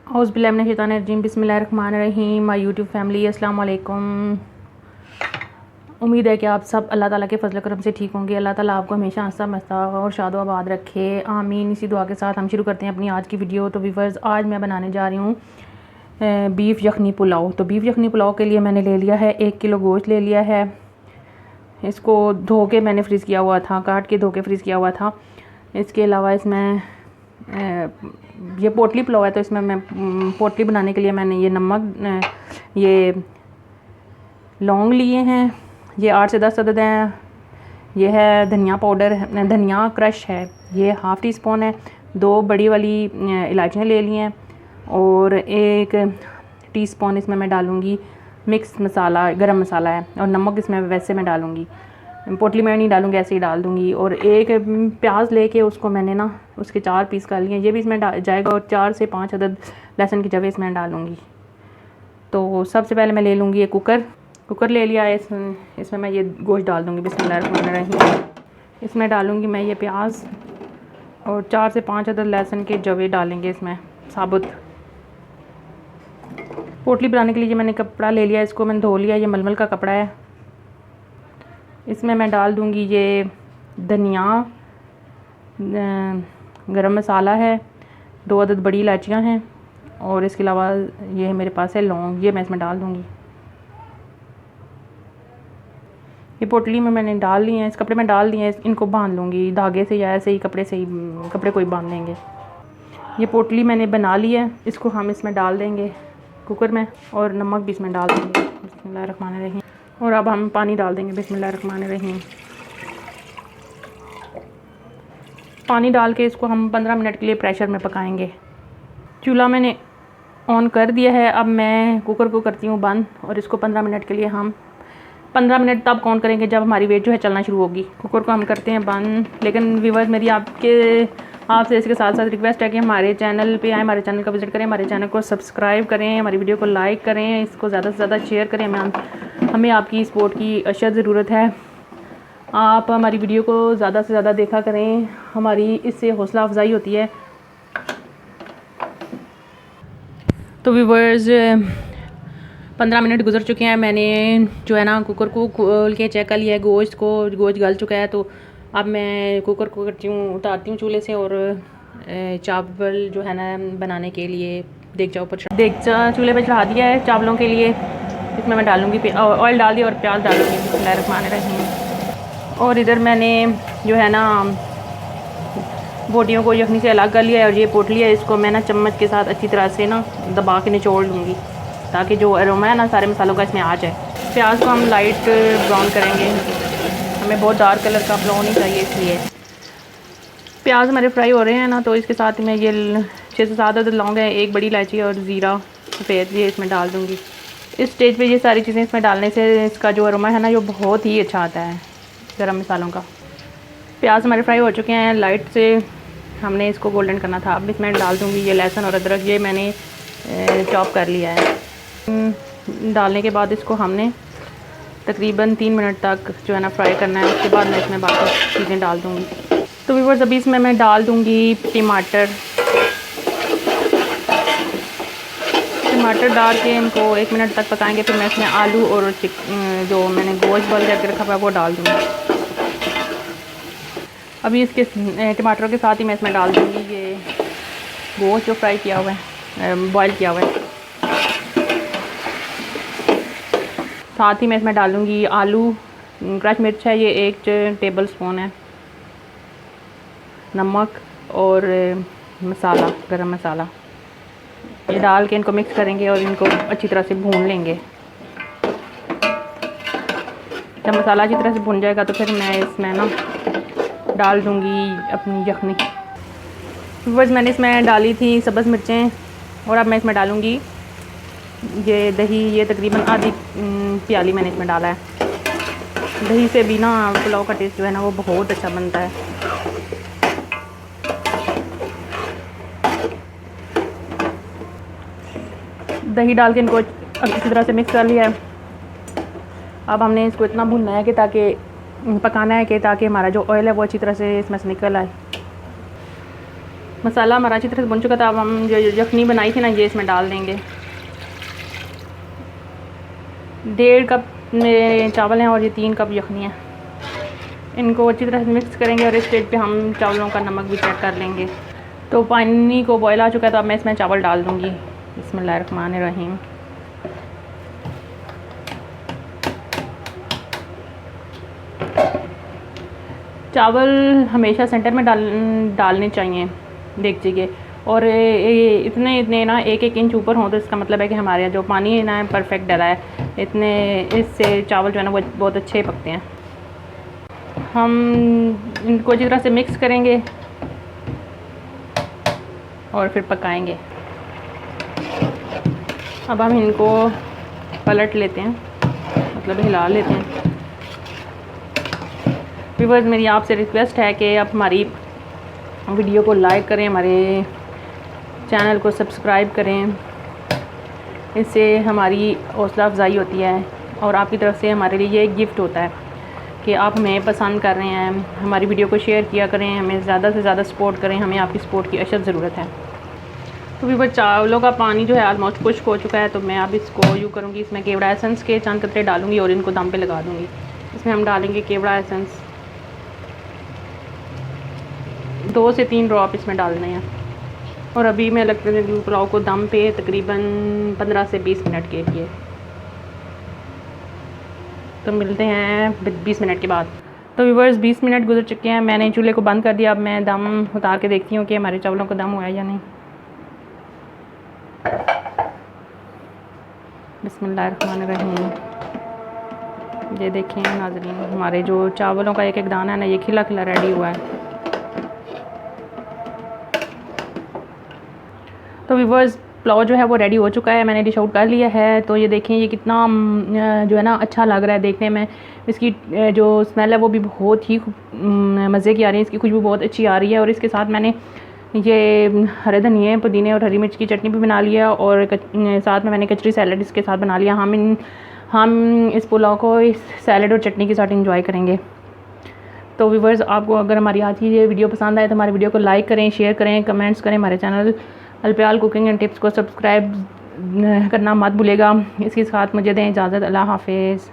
औज़ुबिल्लाहिमिनश्शैतानिर्रजीम बिस्मिल्लाहिर्रहमानिर्रहीम। My YouTube family, अस्सलाम वालेकुम। उम्मीद है कि आप सब अल्लाह ताला के फजल करम से ठीक होंगे। अल्लाह ताला आपको हमेशा हंसता मस्ता और शादो आबाद रखे, आमीन। इसी दुआ के साथ हम शुरू करते हैं अपनी आज की वीडियो। तो व्यूअर्स, आज मैं बनाने जा रही हूँ बीफ यखनी पुलाव। तो बीफ यखनी पुलाव के लिए मैंने ले लिया है 1 किलो गोश्त ले लिया है। इसको धो के मैंने फ्रीज़ किया हुआ था, काट के धो के फ्रीज़ किया हुआ था। इसके अलावा इसमें ये पोटली पुलाव है, तो इसमें मैं पोटली बनाने के लिए मैंने ये नमक, ये लौंग लिए हैं, ये 8 से 10 अदद हैं। ये है धनिया पाउडर, धनिया क्रश है, ये हाफ़ टी स्पून है। 2 बड़ी वाली इलायचियाँ ले ली हैं और 1 टीस्पून इसमें मैं डालूँगी मिक्स मसाला, गरम मसाला है। और नमक इसमें वैसे मैं डालूँगी, पोटली में नहीं डालूँगी, ऐसे ही डाल दूँगी। और 1 प्याज लेके उसको मैंने ना उसके 4 पीस कर लिए, ये भी इसमें जाएगा। और 4 से 5 अदद लहसुन की जवे इसमें डालूँगी। तो सबसे पहले मैं ले लूँगी एक कुकर ले लिया है। इसमें मैं ये गोश्त डाल दूँगी। बिस्मिल्लाहिर्रहमानिर्रहीम। इसमें डालूँगी मैं ये प्याज और 4 से 5 अदद लहसुन के जवे डालेंगे इसमें साबुत। पोटली बनाने के लिए मैंने कपड़ा ले लिया, इसको मैंने धो लिया, ये मलमल का कपड़ा है। इसमें मैं डाल दूँगी ये धनिया, गरम मसाला है, 2 अदद बड़ी इलायचियाँ हैं और इसके अलावा ये मेरे पास है लौंग, ये मैं इसमें डाल दूँगी। ये पोटली में मैंने डाल ली हैं, इस कपड़े में डाल दिए हैं। इनको बांध लूँगी धागे से या ऐसे ही कपड़े से ही, कपड़े को ही बांध देंगे। ये पोटली मैंने बना ली है, इसको हम इसमें डाल देंगे कुकर में और नमक भी इसमें डाल देंगे। बिस्मिल्लाहिर्रहमानिर्रहीम। और अब हम पानी डाल देंगे। बिस्मिल्लाहिर्रहमानिर्रहीम। पानी डाल के इसको हम 15 मिनट के लिए प्रेशर में पकाएंगे। चूल्हा मैंने ऑन कर दिया है। अब मैं कुकर को करती हूँ बंद और इसको 15 मिनट के लिए हम 15 मिनट तब कौन करेंगे जब हमारी वेट जो है चलना शुरू होगी। कुकर को हम करते हैं बंद। लेकिन व्यूअर्स, मेरी आपसे इसके साथ साथ रिक्वेस्ट है कि हमारे चैनल पे आए, हमारे चैनल का विज़िट करें, हमारे चैनल को सब्सक्राइब करें, हमारी वीडियो को लाइक करें, इसको ज़्यादा से ज़्यादा शेयर करें। हमें आपकी सपोर्ट की अशद ज़रूरत है। आप हमारी वीडियो को ज़्यादा से ज़्यादा देखा करें, हमारी इससे हौसला अफजाई होती है। तो व्यूअर्स, 15 मिनट गुजर चुके हैं। मैंने जो है ना कुकर को खोल के चेक कर लिया है, गोश्त गल चुका है। तो अब मैं कुकर को उतारती हूँ चूल्हे से और चावल जो है ना बनाने के लिए देगचा चूल्हे पे चढ़ा दिया है चावलों के लिए। इसमें मैं डालूँगी ऑयल डाल दिया और प्याज डालूँगी। बिस्मिल्लाहिर्रहमानिर्रहीम। और इधर मैंने जो है ना बोटियों को यखनी से अलग कर लिया है और ये पोटली है, इसको मैं ना चम्मच के साथ अच्छी तरह से ना दबा के निचोड़ लूँगी ताकि जो अरोमा है ना सारे मसालों का इसमें आ जाए। प्याज को हम लाइट ब्राउन करेंगे, हमें बहुत डार्क कलर का ब्राउन नहीं चाहिए, इसलिए प्याज हमारे फ्राई हो रहे हैं ना। तो इसके साथ में ये 6 से 7 अदद लौंग है, 1 बड़ी इलायची और ज़ीरा सफ़ेद, ये इसमें डाल दूँगी। इस स्टेज पे ये सारी चीज़ें इसमें डालने से इसका जो अरोमा है ना जो बहुत ही अच्छा आता है गरम मसालों का। प्याज हमारे फ्राई हो चुके हैं, लाइट से हमने इसको गोल्डन करना था। अब इसमें डाल दूँगी ये लहसुन और अदरक, ये मैंने चॉप कर लिया है। डालने के बाद इसको हमने तकरीबन 3 मिनट तक जो है ना फ्राई करना है। उसके बाद मैं इसमें बाकी चीज़ें डाल दूँगी। तो व्यूअर्स, अभी इसमें मैं डाल दूँगी टमाटर डाल के इनको 1 मिनट तक पकाएंगे। फिर मैं इसमें आलू और जो मैंने गोश्त बॉयल करके रखा हुआ है वो डाल दूँगी। अभी इसके टमाटरों के साथ ही मैं इसमें डाल दूँगी ये गोश्त जो फ्राई किया हुआ है, बॉयल किया हुआ है। साथ ही मैं इसमें डालूँगी आलू, क्रश मिर्च है ये 1 टेबल स्पून है, नमक और मसाला, गरम मसाला, ये डाल के इनको मिक्स करेंगे और इनको अच्छी तरह से भून लेंगे। जब मसाला अच्छी तरह से भून जाएगा तो फिर मैं इसमें ना डाल दूँगी अपनी यखनी। बस मैंने इसमें डाली थी सब्ज़ मिर्चें और अब मैं इसमें डालूँगी ये दही, ये तकरीबन आधी प्याली मैंने इसमें डाला है। दही से भी ना पुलाव का टेस्ट जो है ना वो बहुत अच्छा बनता है। दही डाल के इनको अच्छी तरह से मिक्स कर लिया है। अब हमने इसको इतना भूनना है कि पकाना है कि ताकि हमारा जो ऑयल है वो अच्छी तरह से इसमें से निकल आए। मसाला हमारा अच्छी तरह से बन चुका था। अब हम जो यखनी बनाई थी ना, ये इसमें डाल देंगे। 1.5 कप में चावल हैं और ये 3 कप यखनी है। इनको अच्छी तरह से मिक्स करेंगे और इस स्टेज पे हम चावलों का नमक भी चेक कर लेंगे। तो पानी को बॉयल आ चुका है, तो अब मैं इसमें चावल डाल दूँगी। बिस्मिल्लाहिर्रहमानिर्रहीम। चावल हमेशा सेंटर में डालने चाहिए देख के, और इतने ना 1-1 इंच ऊपर हों तो इसका मतलब है कि हमारे यहाँ जो पानी है ना परफेक्ट डला है। इतने इससे चावल जो है ना वो बहुत अच्छे पकते हैं। हम इनको अच्छी तरह से मिक्स करेंगे और फिर पकाएंगे। अब हम इनको पलट लेते हैं, मतलब हिला लेते हैं। व्यूअर्स, मेरी आपसे रिक्वेस्ट है कि आप हमारी वीडियो को लाइक करें, हमारे चैनल को सब्सक्राइब करें। इससे हमारी हौसला अफजाई होती है और आपकी तरफ से हमारे लिए ये एक गिफ्ट होता है कि आप हमें पसंद कर रहे हैं। हमारी वीडियो को शेयर किया करें, हमें ज़्यादा से ज़्यादा सपोर्ट करें, हमें आपकी सपोर्ट की अशद ज़रूरत है। तो व्यूअर्स, चावलों का पानी जो है ऑलमोस्ट खुश्क हो चुका है, तो मैं अब इसको यूँ करूँगी, इसमें केवड़ा एसेंस के चंद कतरे डालूँगी और इनको दम पे लगा दूँगी। इसमें हम डालेंगे केवड़ा एसेंस, 2 से 3 ड्रॉप इसमें डालने हैं। और अभी मैं लगता है पुलाव को दम पे तकरीबन 15 से 20 मिनट के लिए। तो मिलते हैं 20 मिनट के बाद। तो व्यूअर्स, 20 मिनट गुजर चुके हैं, मैंने चूल्हे को बंद कर दिया। अब मैं दम उतार के देखती हूँ कि हमारे चावलों का दम हुआ है या नहीं। बिस्मिल्लाहिर्रहमानिर्रहीम। ये देखें नाज़रीन, हमारे जो चावलों का एक दाना है ना, ये खिला खिला रेडी हुआ है। तो व्यूअर्स, पुलाव जो है वो रेडी हो चुका है, मैंने डिश आउट कर लिया है। तो ये देखें, ये कितना जो है ना अच्छा लग रहा है देखने में। इसकी जो स्मेल है वो भी बहुत ही मज़े की आ रही है, इसकी खुशबू बहुत अच्छी आ रही है। और इसके साथ मैंने ये हरे धनिए, पुदीने और हरी मिर्च की चटनी भी बना लिया, और साथ में मैंने कचरी सैलड इसके साथ बना लिया। हम इस पुलाव को इस सैलड और चटनी के साथ इंजॉय करेंगे। तो व्यूअर्स, आपको अगर हमारी आज की ये वीडियो पसंद आए तो हमारी वीडियो को लाइक करें, शेयर करें, कमेंट्स करें। हमारे चैनल अलप्याल कुकिंग एंड टिप्स को सब्सक्राइब करना मत भूलेगा। इसके साथ मुझे दें इजाज़त। अल्लाह हाफिज़।